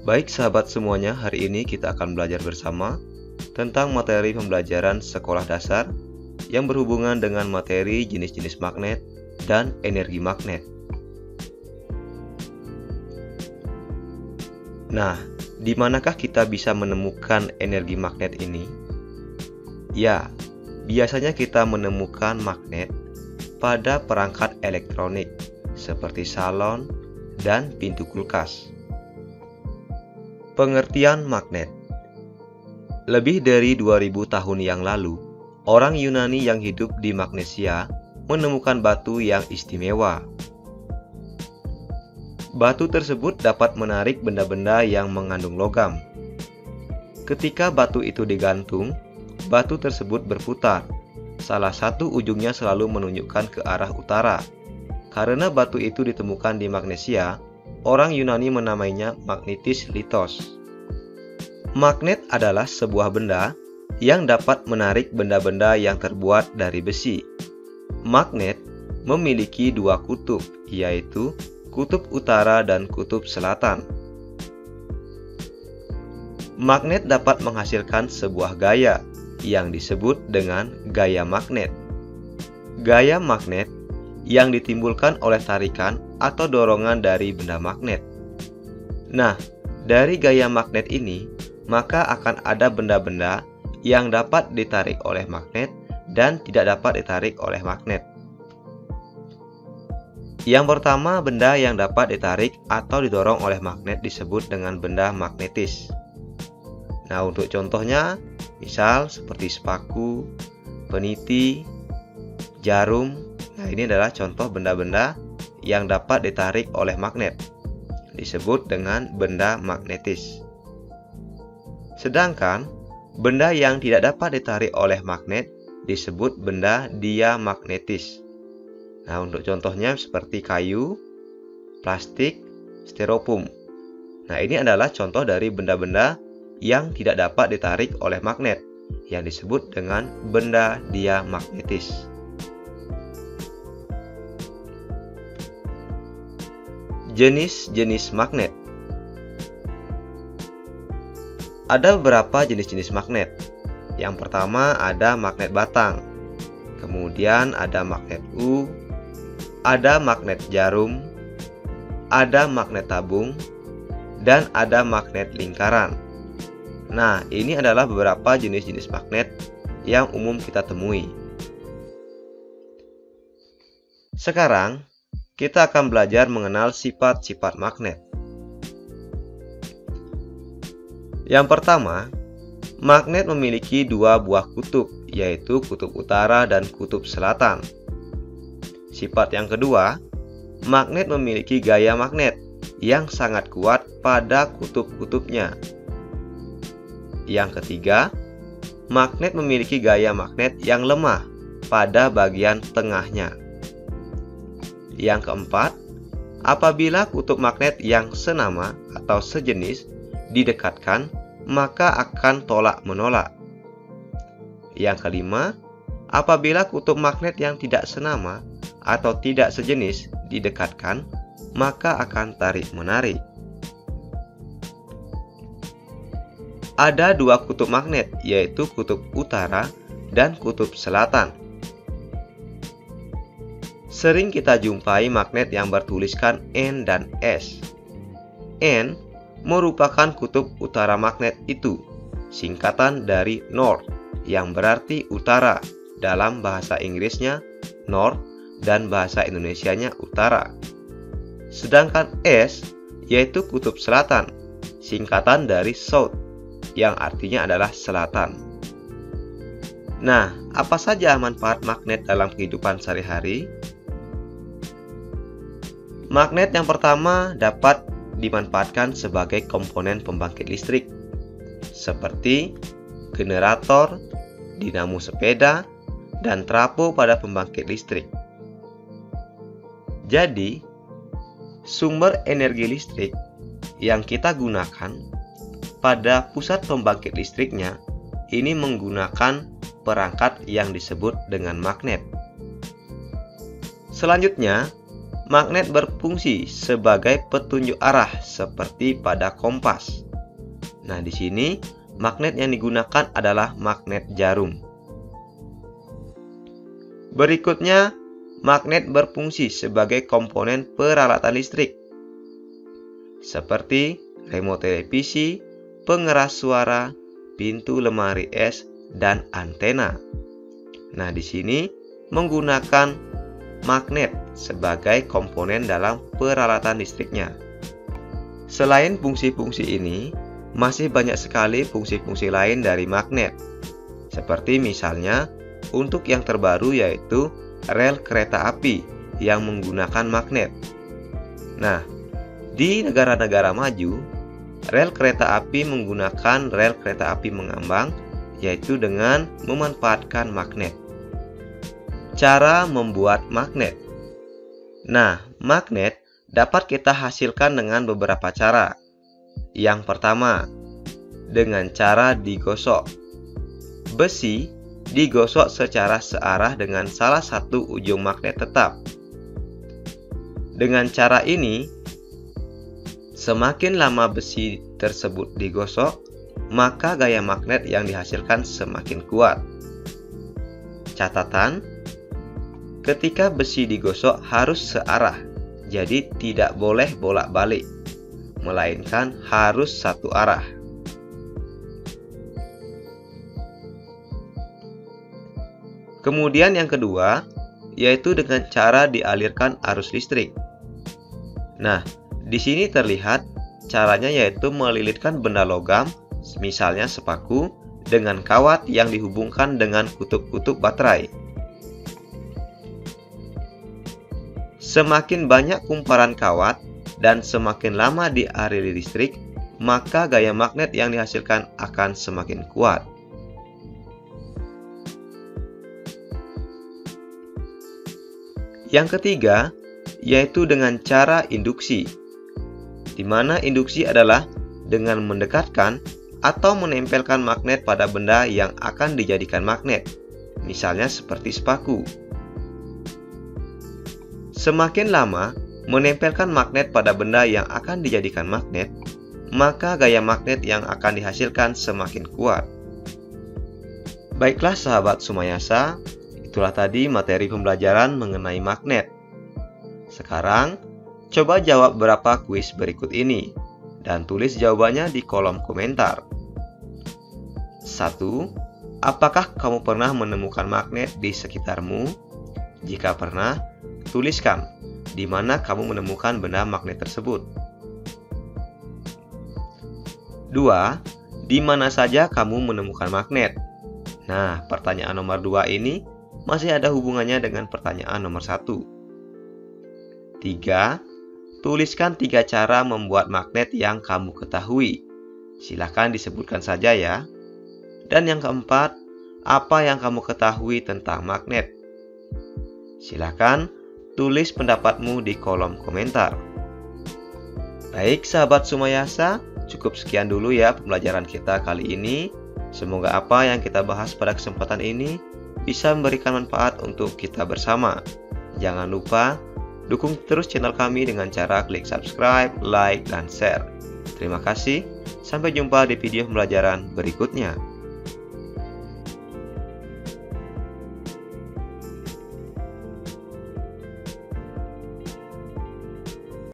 Baik sahabat semuanya, hari ini kita akan belajar bersama tentang materi pembelajaran sekolah dasar yang berhubungan dengan materi jenis-jenis magnet dan energi magnet. Nah, di manakah kita bisa menemukan energi magnet ini? Ya, biasanya kita menemukan magnet pada perangkat elektronik seperti salon dan pintu kulkas. Pengertian magnet. Lebih dari 2000 tahun yang lalu, orang Yunani yang hidup di Magnesia menemukan batu yang istimewa. Batu tersebut dapat menarik benda-benda yang mengandung logam. Ketika batu itu digantung, batu tersebut berputar. Salah satu ujungnya selalu menunjukkan ke arah utara. Karena batu itu ditemukan di Magnesia, orang Yunani menamainya magnetis litos. Magnet adalah sebuah benda yang dapat menarik benda-benda yang terbuat dari besi. Magnet memiliki dua kutub, yaitu kutub utara dan kutub selatan. Magnet dapat menghasilkan sebuah gaya yang disebut dengan gaya magnet. Gaya magnet yang ditimbulkan oleh tarikan atau dorongan dari benda magnet. Nah, dari gaya magnet ini, maka akan ada benda-benda yang dapat ditarik oleh magnet dan tidak dapat ditarik oleh magnet. Yang pertama, benda yang dapat ditarik atau didorong oleh magnet disebut dengan benda magnetis. Nah, untuk contohnya, misal seperti sepaku, peniti, jarum. Nah, ini adalah contoh benda-benda yang dapat ditarik oleh magnet, disebut dengan benda magnetis. Sedangkan benda yang tidak dapat ditarik oleh magnet disebut benda diamagnetis. Nah, untuk contohnya seperti kayu, plastik, styrofoam. Nah, ini adalah contoh dari benda-benda yang tidak dapat ditarik oleh magnet, yang disebut dengan benda diamagnetis. Jenis-jenis magnet. Ada beberapa jenis-jenis magnet. Yang pertama ada magnet batang, kemudian ada magnet U, ada magnet jarum, ada magnet tabung, dan ada magnet lingkaran. Nah, ini adalah beberapa jenis-jenis magnet yang umum kita temui. Sekarang, kita akan belajar mengenal sifat-sifat magnet. Yang pertama, magnet memiliki dua buah kutub, yaitu kutub utara dan kutub selatan. Sifat yang kedua, magnet memiliki gaya magnet yang sangat kuat pada kutub-kutubnya. Yang ketiga, magnet memiliki gaya magnet yang lemah pada bagian tengahnya. Yang keempat, apabila kutub magnet yang senama atau sejenis didekatkan, maka akan tolak-menolak. Yang kelima, apabila kutub magnet yang tidak senama atau tidak sejenis didekatkan, maka akan tarik-menarik. Ada dua kutub magnet, yaitu kutub utara dan kutub selatan. Sering kita jumpai magnet yang bertuliskan N dan S. N merupakan kutub utara magnet itu, singkatan dari North, yang berarti utara dalam bahasa Inggrisnya North dan bahasa Indonesianya utara. Sedangkan S yaitu kutub selatan, singkatan dari South, yang artinya adalah selatan. Nah, apa saja manfaat magnet dalam kehidupan sehari-hari? Magnet yang pertama dapat dimanfaatkan sebagai komponen pembangkit listrik, seperti generator, dinamo sepeda, dan trafo pada pembangkit listrik. Jadi, sumber energi listrik yang kita gunakan pada pusat pembangkit listriknya ini menggunakan perangkat yang disebut dengan magnet. Selanjutnya, magnet berfungsi sebagai petunjuk arah seperti pada kompas. Nah, di sini magnet yang digunakan adalah magnet jarum. Berikutnya, magnet berfungsi sebagai komponen peralatan listrik seperti remote televisi, pengeras suara, pintu lemari es, dan antena. Nah, di sini menggunakan magnet sebagai komponen dalam peralatan listriknya. Selain fungsi-fungsi ini, masih banyak sekali fungsi-fungsi lain dari magnet. Seperti misalnya, untuk yang terbaru yaitu rel kereta api yang menggunakan magnet. Nah, di negara-negara maju, rel kereta api menggunakan rel kereta api mengambang, yaitu dengan memanfaatkan magnet. Cara membuat magnet. Nah, magnet dapat kita hasilkan dengan beberapa cara. Yang pertama, dengan cara digosok. Besi digosok secara searah dengan salah satu ujung magnet tetap. Dengan cara ini, semakin lama besi tersebut digosok, maka gaya magnet yang dihasilkan semakin kuat. Catatan, ketika besi digosok harus searah, jadi tidak boleh bolak-balik, melainkan harus satu arah. Kemudian yang kedua, yaitu dengan cara dialirkan arus listrik. Nah, di sini terlihat caranya yaitu melilitkan benda logam, misalnya sepaku, dengan kawat yang dihubungkan dengan kutub-kutub baterai. Semakin banyak kumparan kawat dan semakin lama dialiri listrik, maka gaya magnet yang dihasilkan akan semakin kuat. Yang ketiga, yaitu dengan cara induksi, di mana induksi adalah dengan mendekatkan atau menempelkan magnet pada benda yang akan dijadikan magnet, misalnya seperti sepaku. Semakin lama menempelkan magnet pada benda yang akan dijadikan magnet, maka gaya magnet yang akan dihasilkan semakin kuat. Baiklah sahabat Sumayasa, itulah tadi materi pembelajaran mengenai magnet. Sekarang, coba jawab beberapa kuis berikut ini dan tulis jawabannya di kolom komentar. 1. Apakah kamu pernah menemukan magnet di sekitarmu? Jika pernah, tuliskan di mana kamu menemukan benda magnet tersebut. 2. Di mana saja kamu menemukan magnet? Nah, pertanyaan nomor 2 ini masih ada hubungannya dengan pertanyaan nomor 1. 3. Tuliskan 3 cara membuat magnet yang kamu ketahui. Silahkan disebutkan saja ya. Dan yang keempat, apa yang kamu ketahui tentang magnet? Silahkan tulis pendapatmu di kolom komentar. Baik sahabat Sumayasa, cukup sekian dulu ya pembelajaran kita kali ini. Semoga apa yang kita bahas pada kesempatan ini bisa memberikan manfaat untuk kita bersama. Jangan lupa dukung terus channel kami dengan cara klik subscribe, like, dan share. Terima kasih, sampai jumpa di video pembelajaran berikutnya.